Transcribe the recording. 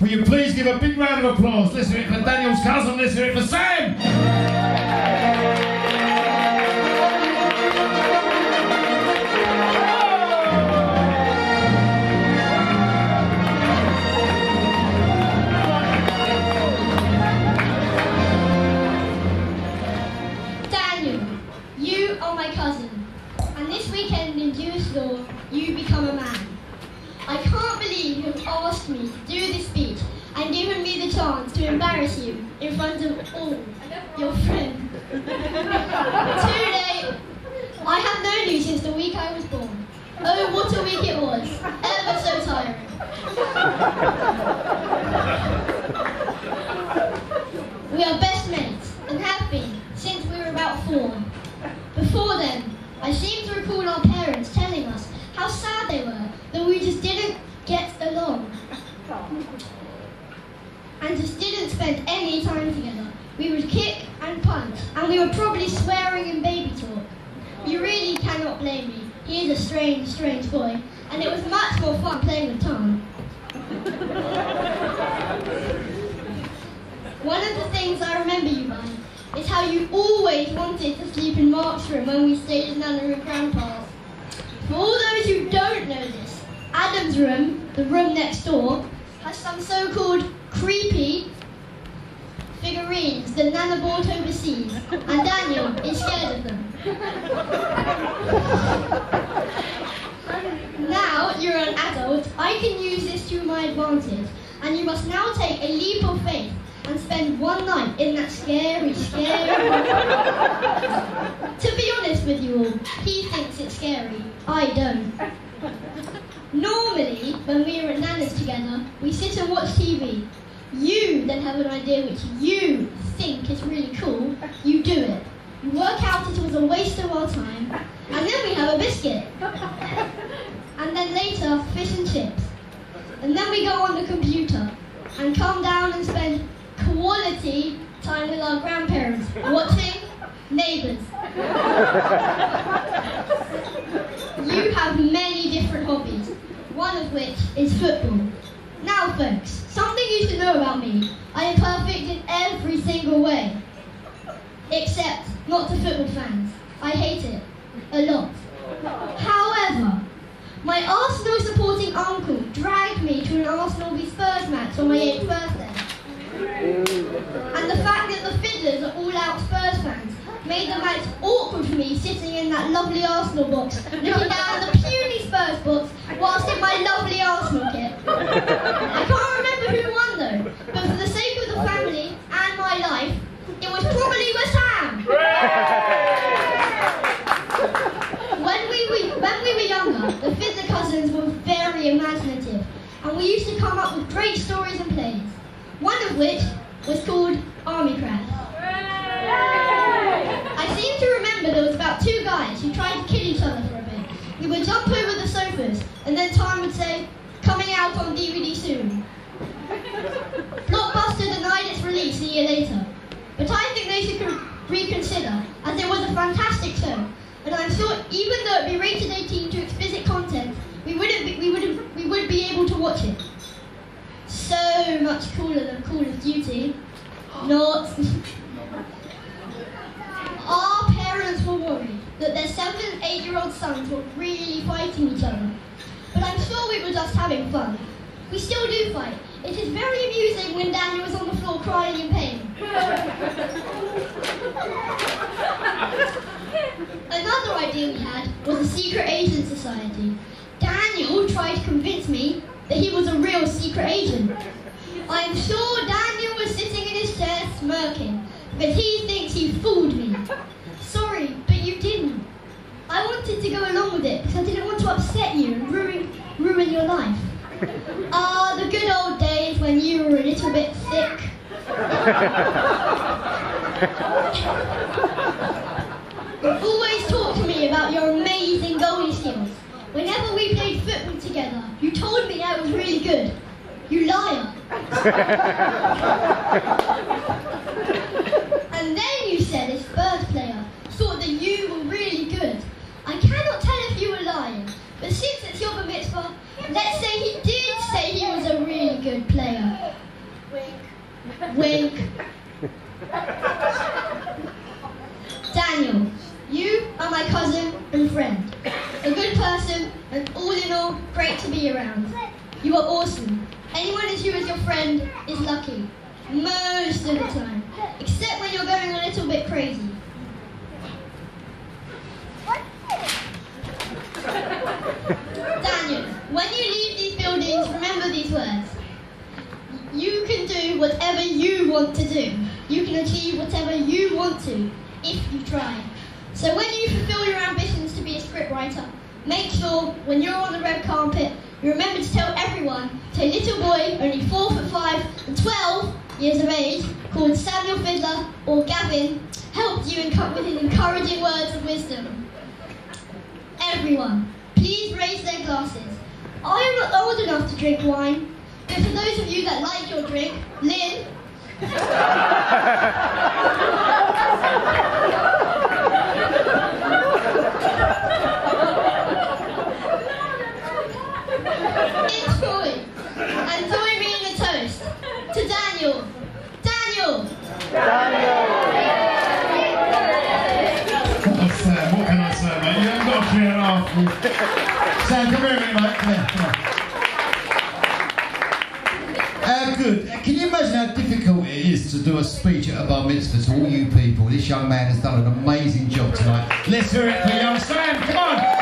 Will you please give a big round of applause? Let's hear it for Daniel's cousin, let's hear it for Sam! Daniel, you are my cousin, and this weekend in Jewish law, you become a man. I can't believe you have asked me to do this speech and given me the chance to embarrass you in front of all your friends. Too late. I have known you since the week I was born. Oh, what a week it was. Ever so tiring. We are best mates and have been since we were about 4. Before then, I seem to recall our parents telling us how sad they were that we just didn't get along and just didn't spend any time together. We would kick and punch, and we were probably swearing in baby talk. You really cannot blame me. He is a strange, strange boy, and it was much more fun playing with Tom. One of the things I remember you by is how you always wanted to sleep in Mark's room when we stayed at Nana and Grandpa's. For all those who don't know this, Adam's room, the room next door, has some so-called creepy figurines that Nana bought overseas, and Daniel is scared of them. Now you're an adult, I can use this to my advantage, and you must now take a leap of faith and spend one night in that scary, scary room. To be honest with you all, he thinks it's scary. I don't. Normally, when we are at Nana's together, we sit and watch TV. You then have an idea which you think is really cool. You do it. You work out it was a waste of our time, and then we have a biscuit. And then later, fish and chips. And then we go on the computer and come down and spend quality time with our grandparents, watching Neighbours. You have many different hobbies, one of which is football. Now folks, something you should know about me. I am perfect in every single way. Except not to football fans. I hate it. A lot. However, my Arsenal supporting uncle dragged me to an Arsenal v Spurs match on my 8th birthday. And the fact that the fiddlers are all out Spurs fans made the match awkward for me sitting in that lovely Arsenal box, looking down at the puny Spurs box whilst in my lovely Arsenal kit. I can't remember who won though, but for the sake of the family and my life, it was probably West Ham. When we were younger, the fiddler cousins were very imaginative, and we used to come up with great stories and plays, one of which was called Army Craft. I seem to remember there was about 2 guys who tried to kill each other for a bit. We would jump over the sofas, and then Time would say, "Coming out on DVD soon." Blockbuster denied its release a year later, but I think they should reconsider, as it was a fantastic show, and I'm sure even though it be rated 18 to explicit content, we would be able to watch it. So much cooler than Call of Duty. Not. Our parents were worried that their 7- and 8-year-old sons were really fighting each other. But I'm sure we were just having fun. We still do fight. It is very amusing when Daniel is on the floor crying in pain. Another idea we had was a secret agent society. Daniel tried to convince me that he was a real secret agent. I'm sure Daniel was sitting in his chair smirking, but he thinks he fooled me. Sorry, but you didn't. I wanted to go along with it because I didn't want to upset you and ruin your life. Ah, the good old days when you were a little bit sick. Always talk to me about your amazing goalie skills. Whenever we played football together, you told me I was really good. You liar. And then you said a Spurs player thought that you were really good. I cannot tell if you were lying, but since it's your barmitzvah, let's say he did say he was a really good player. Wink. Wink. Daniel, you are my cousin and friend. A good person and all in all, great to be around. You are awesome. Anyone as you as your friend is lucky. Most of the time. Except when you're going a little bit crazy. Daniel, when you leave these buildings, remember these words. You can do whatever you want to do. You can achieve whatever you want to, if you try. So when you fulfill your ambitions to be a scriptwriter, make sure when you're on the red carpet, you remember to tell everyone to a little boy, only 4'5" and 12 years of age, called Samuel Fiddler or Gavin, helped you with his encouraging words of wisdom. Everyone, please raise their glasses. I am not old enough to drink wine, but for those of you that like your drink, Lynn. Enjoy, and join me in a toast to Daniel. Daniel! Sam, what can I say, mate? You haven't got 3.5. Sam, come here a minute, mate. Come on. Good. Can you imagine how difficult it is to do a speech at a bar mitzvah to all you people? This young man has done an amazing job tonight. Let's hear it for young Sam. Come on.